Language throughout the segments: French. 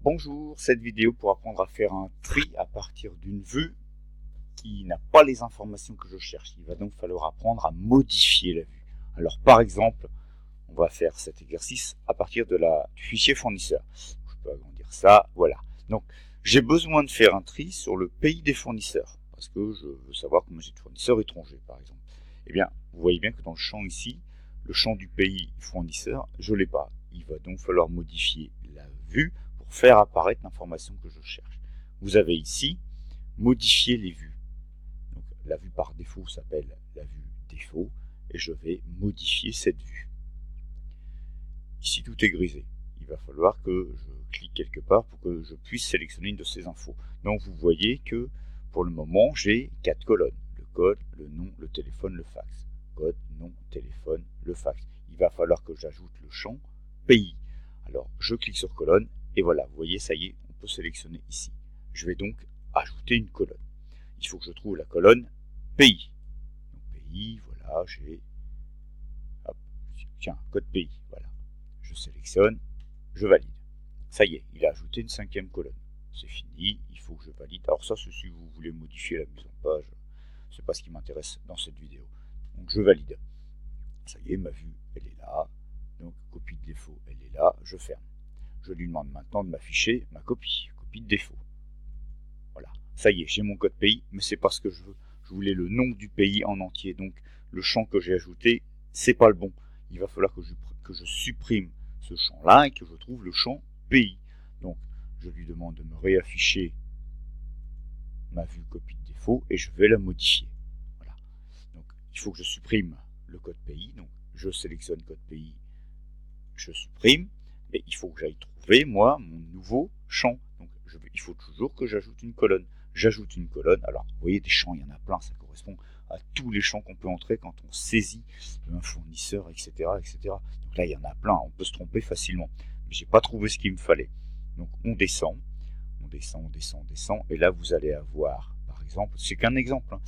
Bonjour, cette vidéo pour apprendre à faire un tri à partir d'une vue qui n'a pas les informations que je cherche. Il va donc falloir apprendre à modifier la vue. Alors par exemple, on va faire cet exercice à partir du fichier fournisseur. Je peux agrandir ça, voilà. Donc j'ai besoin de faire un tri sur le pays des fournisseurs, parce que je veux savoir combien j'ai de fournisseurs étrangers par exemple. Eh bien, vous voyez bien que dans le champ ici, le champ du pays fournisseur, je ne l'ai pas. Il va donc falloir modifier la vue pour faire apparaître l'information que je cherche. Vous avez ici modifier les vues. Donc, la vue par défaut s'appelle la vue défaut et je vais modifier cette vue. Ici tout est grisé. Il va falloir que je clique quelque part pour que je puisse sélectionner une de ces infos. Donc vous voyez que pour le moment j'ai 4 colonnes. Le code, le nom, le téléphone, le fax. Code, nom, téléphone, le fax. Il va falloir que j'ajoute le champ pays. Alors je clique sur colonne et voilà, vous voyez, ça y est, on peut sélectionner ici. Je vais donc ajouter une colonne. Il faut que je trouve la colonne pays. Donc pays, voilà, j'ai, tiens, code pays, voilà. Je sélectionne, je valide. Ça y est, il a ajouté une 5e colonne. C'est fini, il faut que je valide. Alors ça, si vous voulez modifier la mise en page, c'est pas ce qui m'intéresse dans cette vidéo. Donc je valide. Ça y est, ma vue, elle est là. Donc copie de défaut, elle est là, je ferme. Je lui demande maintenant de m'afficher ma copie de défaut. Voilà, ça y est, j'ai mon code pays, mais c'est pas ce que je veux. Je voulais le nom du pays en entier, donc le champ que j'ai ajouté, c'est pas le bon. Il va falloir que je supprime ce champ-là et que je trouve le champ pays. Donc, je lui demande de me réafficher ma vue copie de défaut et je vais la modifier. Voilà. Donc, il faut que je supprime le code pays. Donc, je sélectionne code pays, je supprime, et il faut que j'aille trouver, moi, mon nouveau champ. Donc, il faut toujours que j'ajoute une colonne. J'ajoute une colonne. Alors, vous voyez, des champs, il y en a plein. Ça correspond à tous les champs qu'on peut entrer quand on saisit un fournisseur, etc., etc. Donc là, il y en a plein. On peut se tromper facilement. Mais j'ai pas trouvé ce qu'il me fallait. Donc, on descend, on descend, on descend, on descend. Et là, vous allez avoir, par exemple, c'est qu'un exemple, hein,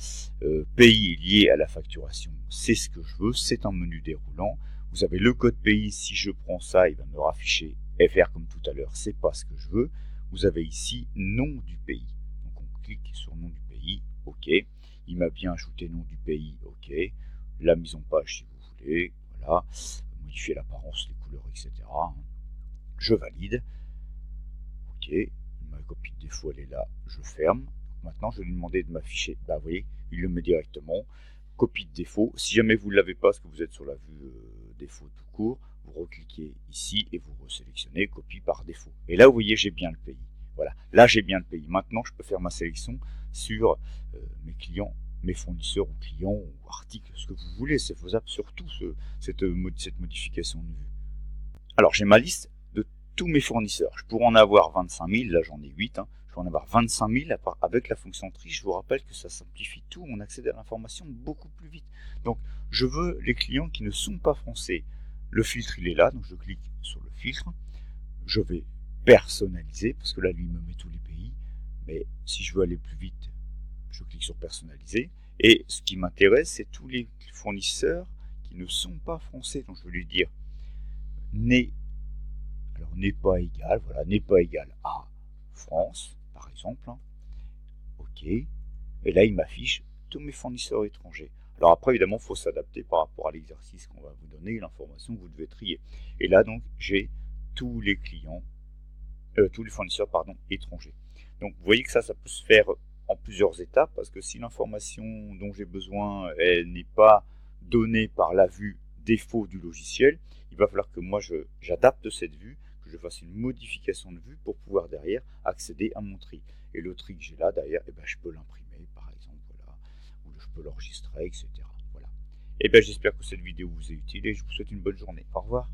pays lié à la facturation. C'est ce que je veux. C'est un menu déroulant. Vous avez le code pays. Si je prends ça, il va me rafficher FR comme tout à l'heure. C'est pas ce que je veux. Vous avez ici nom du pays. Donc on clique sur nom du pays. OK. Il m'a bien ajouté nom du pays. OK. La mise en page si vous voulez. Voilà. Modifier l'apparence, les couleurs, etc. Je valide. OK. Ma copie de défaut, elle est là. Je ferme. Maintenant, je vais lui demander de m'afficher. Bah, vous voyez, il le met directement. Copie de défaut. Si jamais vous ne l'avez pas, parce que vous êtes sur la vue défaut tout court, vous recliquez ici et vous resélectionnez copie par défaut. Et là, vous voyez, j'ai bien le pays. Voilà, là j'ai bien le pays. Maintenant, je peux faire ma sélection sur mes clients, mes fournisseurs ou clients ou articles, ce que vous voulez. C'est faisable sur tout cette modification de vue. Alors, j'ai ma liste de tous mes fournisseurs. Je pourrais en avoir 25 000, là j'en ai 8. Je peux en avoir 25 000 avec la fonction tri. Je vous rappelle que ça simplifie tout. On accède à l'information beaucoup plus vite. Donc, je veux les clients qui ne sont pas français. Le filtre, il est là. Donc, je clique sur le filtre. Je vais personnaliser, parce que là, lui, il me met tous les pays. Mais si je veux aller plus vite, je clique sur personnaliser. Et ce qui m'intéresse, c'est tous les fournisseurs qui ne sont pas français. Donc, je vais lui dire n'est pas égal, voilà, n'est pas égal à France, par exemple. OK. Et là, il m'affiche tous mes fournisseurs étrangers. Alors après, évidemment, il faut s'adapter par rapport à l'exercice qu'on va vous donner, l'information que vous devez trier. Et là, donc, j'ai tous les clients, tous les fournisseurs, pardon, étrangers. Donc, vous voyez que ça peut se faire en plusieurs étapes, parce que si l'information dont j'ai besoin, elle n'est pas donnée par la vue défaut du logiciel, il va falloir que moi, j'adapte cette vue, que je fasse une modification de vue pour pouvoir derrière accéder à mon tri. Et le tri que j'ai là, derrière, je peux l'imprimer, par exemple, voilà, ou je peux l'enregistrer, etc. Voilà. J'espère que cette vidéo vous est utile et je vous souhaite une bonne journée. Au revoir.